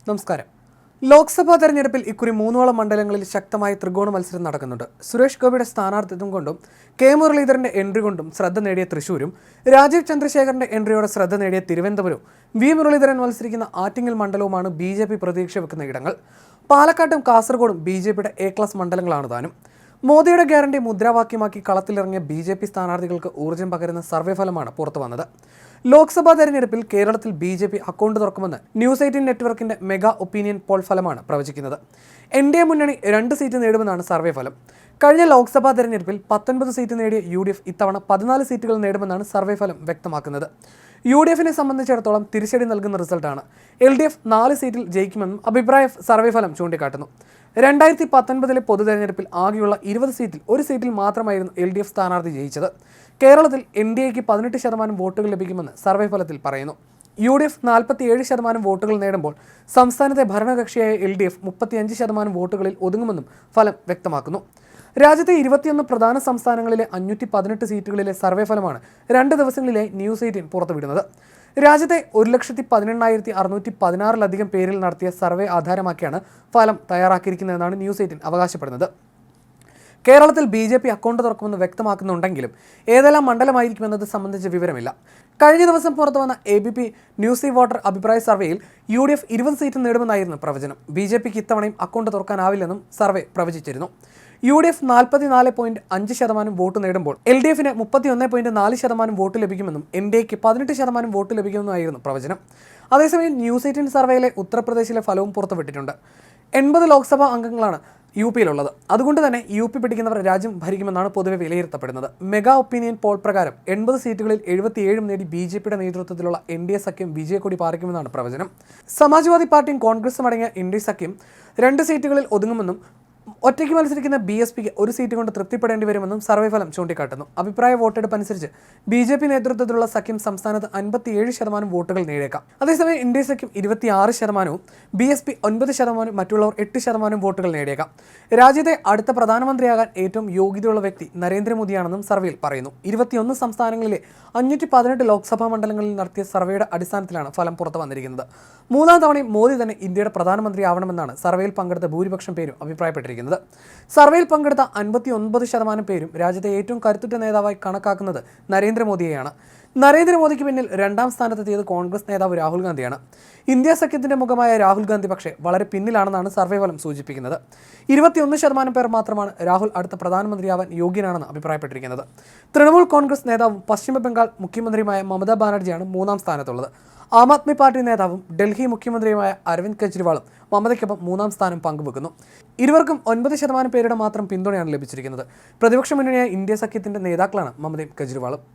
നമസ്കാരം. ലോക്സഭാ തെരഞ്ഞെടുപ്പിൽ ഇക്കുറി മൂന്നോളം മണ്ഡലങ്ങളിൽ ശക്തമായ ത്രികോണ മത്സരം നടക്കുന്നുണ്ട്. സുരേഷ് ഗോപിയുടെ സ്ഥാനാർത്ഥിത്വം കൊണ്ടും കെ മുരളീധരന്റെ എൻട്രി കൊണ്ടും ശ്രദ്ധ നേടിയ തൃശൂരും രാജീവ് ചന്ദ്രശേഖരന്റെ എൻട്രിയോടെ ശ്രദ്ധ നേടിയ തിരുവനന്തപുരവും വി മുരളീധരൻ മത്സരിക്കുന്ന ആറ്റിങ്ങൽ മണ്ഡലവുമാണ് ബി.ജെ.പി പ്രതീക്ഷ വെക്കുന്ന ഇടങ്ങൾ. പാലക്കാട്ടും കാസർഗോഡും ബി.ജെ.പിയുടെ എ ക്ലാസ് മണ്ഡലങ്ങളാണ് താനും. മോദിയുടെ ഗ്യാരണ്ടി മുദ്രാവാക്യമാക്കി കളത്തിലിറങ്ങിയ ബി.ജെ.പി സ്ഥാനാർത്ഥികൾക്ക് ഊർജ്ജം പകരുന്ന സർവേ ഫലമാണ് പുറത്തുവന്നത്. ലോക്സഭാ തെരഞ്ഞെടുപ്പിൽ കേരളത്തിൽ ബി.ജെ.പി അക്കൗണ്ട് തുറക്കുമെന്ന് ന്യൂസ് 18 നെറ്റ്വർക്കിന്റെ മെഗാ ഒപ്പീനിയൻ പോൾ ഫലമാണ് പ്രവചിക്കുന്നത്. എൻ.ഡി.എ മുന്നണി 2 സീറ്റ് നേടുമെന്നാണ് സർവേ ഫലം. കഴിഞ്ഞ ലോക്സഭാ തെരഞ്ഞെടുപ്പിൽ 19 സീറ്റ് നേടിയ യു.ഡി.എഫ് ഇത്തവണ 14 സീറ്റുകൾ നേടുമെന്നാണ് സർവേ ഫലം വ്യക്തമാക്കുന്നത്. യു.ഡി.എഫിനെ സംബന്ധിച്ചിടത്തോളം തിരിച്ചടി നൽകുന്ന റിസൾട്ടാണ്. എൽ.ഡി.എഫ് 4 സീറ്റിൽ ജയിക്കുമെന്നും അഭിപ്രായ സർവേ ഫലം ചൂണ്ടിക്കാട്ടുന്നു. 2019 പൊതു തെരഞ്ഞെടുപ്പിൽ ആകെയുള്ള 20 സീറ്റിൽ 1 സീറ്റിൽ മാത്രമായിരുന്നു എൽ.ഡി.എഫ് സ്ഥാനാർത്ഥി ജയിച്ചത്. കേരളത്തിൽ എൻ.ഡി.എക്ക് 18% വോട്ടുകൾ ലഭിക്കുമെന്ന് സർവേ ഫലത്തിൽ പറയുന്നു. യു.ഡി.എഫ് 47% വോട്ടുകൾ നേടുമ്പോൾ സംസ്ഥാനത്തെ ഭരണകക്ഷിയായ എൽ.ഡി.എഫ് 35% വോട്ടുകളിൽ ഒതുങ്ങുമെന്നും ഫലം വ്യക്തമാക്കുന്നു. രാജ്യത്തെ 21 പ്രധാന സംസ്ഥാനങ്ങളിലെ 518 സീറ്റുകളിലെ സർവേ ഫലമാണ് 2 ദിവസങ്ങളിലെ ന്യൂസ് 18 പുറത്തുവിടുന്നത്. രാജ്യത്തെ 1,18,616 പേരിൽ നടത്തിയ സർവേ ആധാരമാക്കിയാണ് ഫലം തയ്യാറാക്കിയിരിക്കുന്നതെന്നാണ് ന്യൂസ് 18 അവകാശപ്പെടുന്നത്. കേരളത്തിൽ ബി.ജെ.പി അക്കൗണ്ട് തുറക്കുമെന്ന് വ്യക്തമാക്കുന്നുണ്ടെങ്കിലും ഏതെല്ലാം മണ്ഡലമായിരിക്കുമെന്നത് സംബന്ധിച്ച വിവരമില്ല. കഴിഞ്ഞ ദിവസം പുറത്തുവന്ന ABP ന്യൂസ് വോട്ടർ അഭിപ്രായ സർവേയിൽ യു.ഡി.എഫ് 20 സീറ്റ് നേടുമെന്നായിരുന്നു പ്രവചനം. ബി.ജെ.പിക്ക് ഇത്തവണയും അക്കൗണ്ട് തുറക്കാനാവില്ലെന്നും സർവേ പ്രവചിച്ചിരുന്നു. യു.ഡി.എഫ് 44.5% വോട്ട് നേടുമ്പോൾ എൽ.ഡി.എഫിന് 31.4% വോട്ട് ലഭിക്കുമെന്നും എൻ.ഡി.എക്ക് 18% വോട്ട് ലഭിക്കുമെന്നുമായിരുന്നു പ്രവചനം. അതേസമയം ന്യൂസ് 18 സർവേയിലെ ഉത്തർപ്രദേശിലെ ഫലവും പുറത്തുവിട്ടിട്ടുണ്ട്. 80 ലോക്സഭാ അംഗങ്ങളാണ് യു.പിയിലുള്ളത്. അതുകൊണ്ട് തന്നെ യു.പി പിടിക്കുന്നവർ രാജ്യം ഭരിക്കുമെന്നാണ് പൊതുവെ വിലയിരുത്തപ്പെടുന്നത്. മെഗാ ഒപ്പീനിയൻ പോൾ പ്രകാരം 80 സീറ്റുകളിൽ 77 നേടി ബി.ജെ.പിയുടെ നേതൃത്വത്തിലുള്ള എൻ.ഡി.എ സഖ്യം വിജയക്കൊടി പാറിക്കുമെന്നാണ് പ്രവചനം. സമാജ്വാദി പാർട്ടിയും കോൺഗ്രസും അടങ്ങിയ എൻ.ഡി.എ സഖ്യം 2 സീറ്റുകളിൽ ഒതുങ്ങുമെന്നും ഒറ്റയ്ക്ക് മത്സരിക്കുന്ന ബി.എസ്.പിക്ക് 1 സീറ്റ് കൊണ്ട് തൃപ്തിപ്പെടേണ്ടി വരുമെന്നും സർവേ ഫലം ചൂണ്ടിക്കാട്ടുന്നു. അഭിപ്രായ വോട്ടെടുപ്പ് അനുസരിച്ച് ബി.ജെ.പി നേതൃത്വത്തിലുള്ള സഖ്യം സംസ്ഥാനത്ത് 57% വോട്ടുകൾ നേടിയേക്കാം. അതേസമയം എൻ.ഡി.എ സഖ്യം 26%, ബി.എസ്.പി 9%, മറ്റുള്ളവർ 8% വോട്ടുകൾ നേടിയേക്കാം. രാജ്യത്തെ അടുത്ത പ്രധാനമന്ത്രിയാകാൻ ഏറ്റവും യോഗ്യതയുള്ള വ്യക്തി നരേന്ദ്രമോദിയാണെന്നും സർവേയിൽ പറയുന്നു. 21 സംസ്ഥാനങ്ങളിലെ 518 ലോക്സഭാ മണ്ഡലങ്ങളിൽ നടത്തിയ സർവേയുടെ അടിസ്ഥാനത്തിലാണ് ഫലം പുറത്തു വന്നിരിക്കുന്നത്. 3ാം തവണയും മോദി തന്നെ ഇന്ത്യയുടെ പ്രധാനമന്ത്രിയാവണമെന്നാണ് സർവേയിൽ പങ്കെടുത്ത ഭൂരിപക്ഷം പേരും അഭിപ്രായപ്പെട്ടിരിക്കുന്നത്. സർവേയിൽ പങ്കെടുത്ത 59% പേരും രാജ്യത്തെ ഏറ്റവും കരുത്തുറ്റ നേതാവായി കണക്കാക്കുന്നത് നരേന്ദ്രമോദിയെയാണ്. നരേന്ദ്രമോദിക്ക് പിന്നിൽ 2ാം സ്ഥാനത്തെത്തിയത് കോൺഗ്രസ് നേതാവ് രാഹുൽ ഗാന്ധിയാണ്. ഇന്ത്യ സഖ്യത്തിന്റെ മുഖമായ രാഹുൽ ഗാന്ധി പക്ഷേ വളരെ പിന്നിലാണെന്നാണ് സർവേ ഫലം സൂചിപ്പിക്കുന്നത്. 21% പേർ മാത്രമാണ് രാഹുൽ അടുത്ത പ്രധാനമന്ത്രിയാവാൻ യോഗ്യനാണെന്ന് അഭിപ്രായപ്പെട്ടിരിക്കുന്നത്. തൃണമൂൽ കോൺഗ്രസ് നേതാവും പശ്ചിമ ബംഗാൾ മുഖ്യമന്ത്രിയുമായ മമതാ ബാനർജിയാണ് 3ാം സ്ഥാനത്തുള്ളത്. ആം ആദ്മി പാർട്ടി നേതാവും ഡൽഹി മുഖ്യമന്ത്രിയുമായ അരവിന്ദ് കെജ്രിവാളും മമതയ്ക്കൊപ്പം 3ാം സ്ഥാനം പങ്കുവെക്കുന്നു. ഇരുവർക്കും 9% പേരുടെ മാത്രം പിന്തുണയാണ് ലഭിച്ചിരിക്കുന്നത്. പ്രതിപക്ഷ മുന്നണിയായ ഇന്ത്യ സഖ്യത്തിന്റെ നേതാക്കളാണ് മമതയും കെജ്രിവാളും.